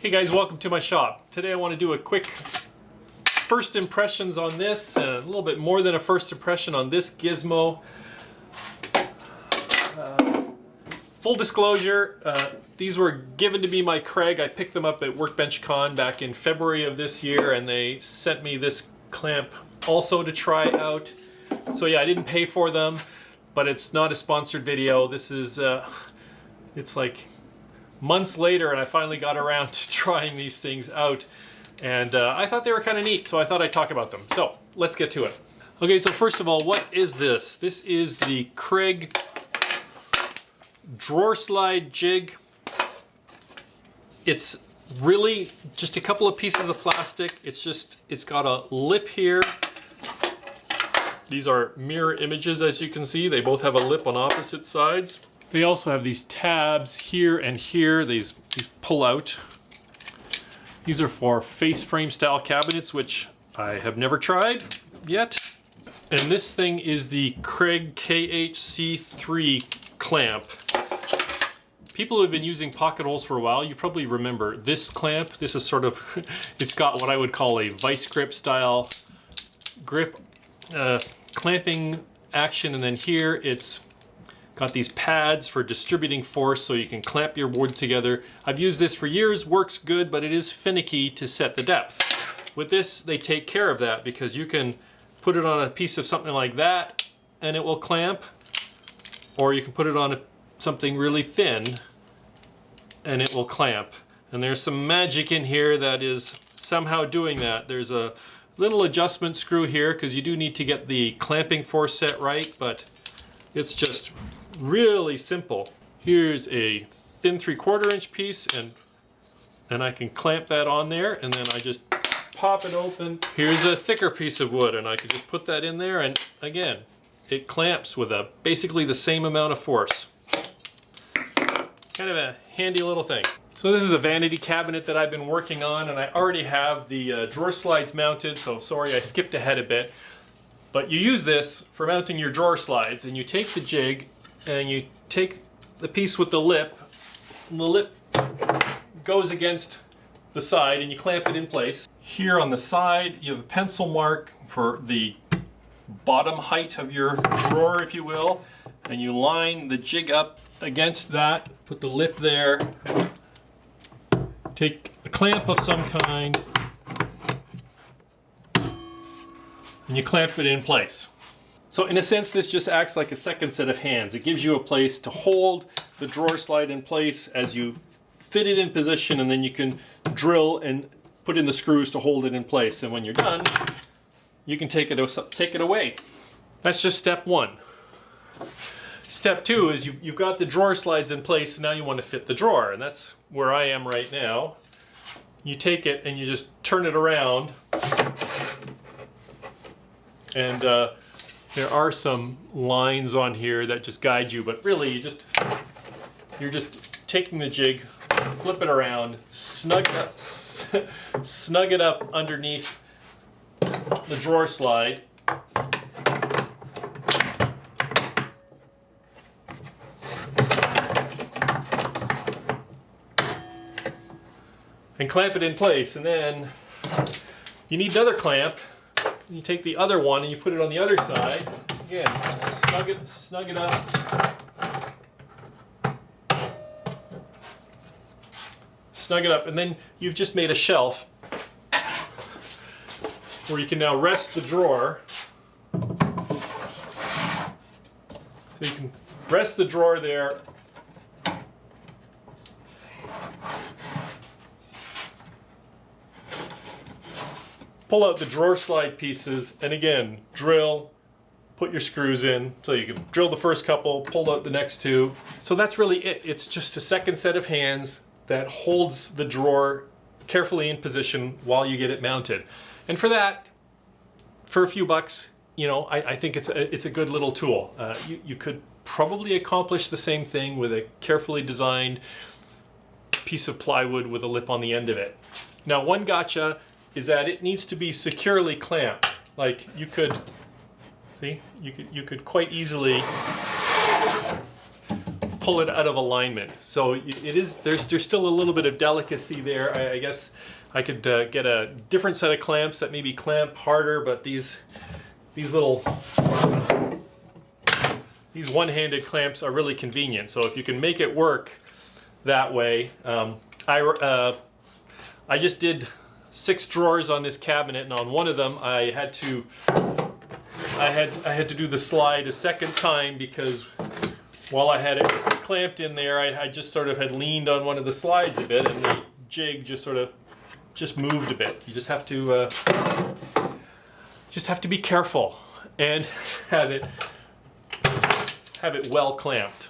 Hey guys, welcome to my shop. Today I want to do a quick first impressions on this, and a little bit more than a first impression on this gizmo. Full disclosure, these were given to me by Kreg. I picked them up at Workbench Con back in February of this year, and they sent me this clamp also to try out. So yeah, I didn't pay for them, but it's not a sponsored video. This is, it's like months later and I finally got around to trying these things out, and I thought they were kind of neat, so I thought I'd talk about them. So let's get to it. Okay, so first of all, what is this? This is the Kreg drawer slide jig. It's really just a couple of pieces of plastic. It's got a lip here. These are mirror images, as you can see. They both have a lip on opposite sides. They also have these tabs here and here. These pull out. These are for face frame style cabinets, which I have never tried yet. And this thing is the Kreg KHC3 clamp. People who have been using pocket holes for a while, you probably remember this clamp. This is sort of, it's got what I would call a vice grip style grip clamping action, and then here it's got these pads for distributing force so you can clamp your wood together. I've used this for years, works good, but it is finicky to set the depth. With this, they take care of that because you can put it on a piece of something like that and it will clamp, or you can put it on something really thin and it will clamp. And there's some magic in here that is somehow doing that. There's a little adjustment screw here because you do need to get the clamping force set right, but it's just really simple. Here's a thin 3/4 inch piece, and I can clamp that on there, and then I just pop it open. Here's a thicker piece of wood, and I can just put that in there, and again, it clamps with basically the same amount of force. Kind of a handy little thing. So this is a vanity cabinet that I've been working on, and I already have the drawer slides mounted, so sorry I skipped ahead a bit. But you use this for mounting your drawer slides, and you take the jig and you take the piece with the lip, and the lip goes against the side and you clamp it in place. Here on the side you have a pencil mark for the bottom height of your drawer, if you will, and you line the jig up against that, put the lip there, take a clamp of some kind, and you clamp it in place. So in a sense, this just acts like a second set of hands. It gives you a place to hold the drawer slide in place as you fit it in position, and then you can drill and put in the screws to hold it in place. And when you're done, you can take it away. That's just step one. Step two is you've got the drawer slides in place, and now you want to fit the drawer, and that's where I am right now. You take it and you just turn it around, and there are some lines on here that just guide you, but really you're just taking the jig, flip it around, snug it up underneath the drawer slide, and clamp it in place. And then you need another clamp. You take the other one and you put it on the other side. Again, snug it up. Snug it up, and then you've just made a shelf where you can now rest the drawer. So you can rest the drawer there. Pull out the drawer slide pieces, and again, drill, put your screws in. So you can drill the first couple, pull out the next two. So that's really it. It's just a second set of hands that holds the drawer carefully in position while you get it mounted. And for that, for a few bucks, you know, I think it's a good little tool. You could probably accomplish the same thing with a carefully designed piece of plywood with a lip on the end of it. Now, one gotcha is that it needs to be securely clamped. Like you could quite easily pull it out of alignment. So it is, there's still a little bit of delicacy there. I guess I could get a different set of clamps that maybe clamp harder, but these one-handed clamps are really convenient. So if you can make it work that way, I just did 6 drawers on this cabinet, and on one of them I had to do the slide a second time, because while I had it clamped in there, I just sort of had leaned on one of the slides a bit, and the jig just sort of moved a bit. You just have to be careful and have it well clamped.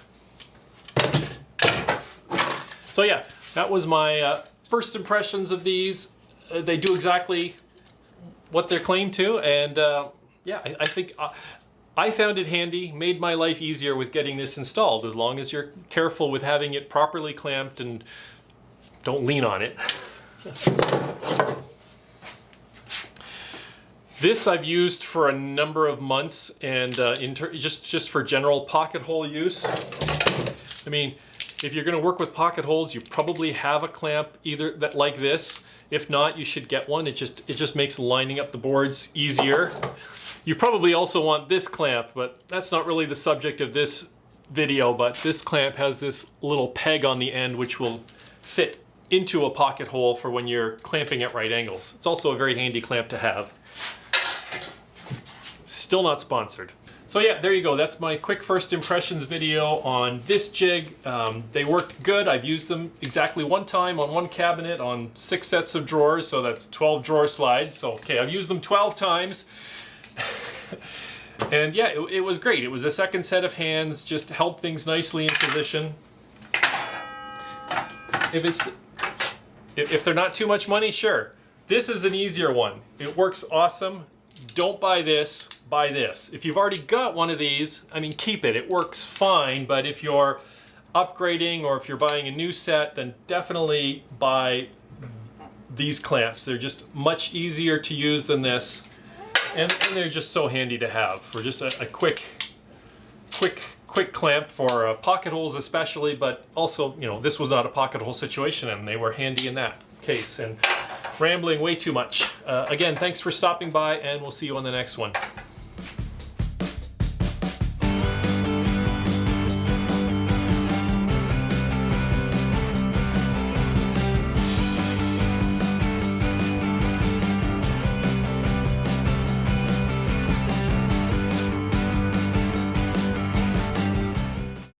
So yeah, that was my first impressions of these. They do exactly what they're claimed to, and yeah, I think I found it handy, made my life easier with getting this installed, as long as you're careful with having it properly clamped and don't lean on it. This I've used for a number of months, and just for general pocket hole use. I mean, if you're going to work with pocket holes, you probably have a clamp either that like this. If not, you should get one. It just makes lining up the boards easier. You probably also want this clamp, but that's not really the subject of this video. But this clamp has this little peg on the end which will fit into a pocket hole for when you're clamping at right angles. It's also a very handy clamp to have. Still not sponsored. So yeah, there you go. That's my quick first impressions video on this jig. They worked good. I've used them exactly one time on one cabinet on 6 sets of drawers, so that's 12 drawer slides. So okay, I've used them 12 times. And yeah, it was great. It was a second set of hands, just held things nicely in position. If they're not too much money, sure. This is an easier one. It works awesome. Don't buy this, buy this. If you've already got one of these, I mean, keep it. It works fine, but if you're upgrading or if you're buying a new set, then definitely buy these clamps. They're just much easier to use than this, and they're just so handy to have for just a quick clamp for pocket holes especially, but also, you know, this was not a pocket hole situation, and they were handy in that case. And rambling way too much. Again, thanks for stopping by, and we'll see you on the next one.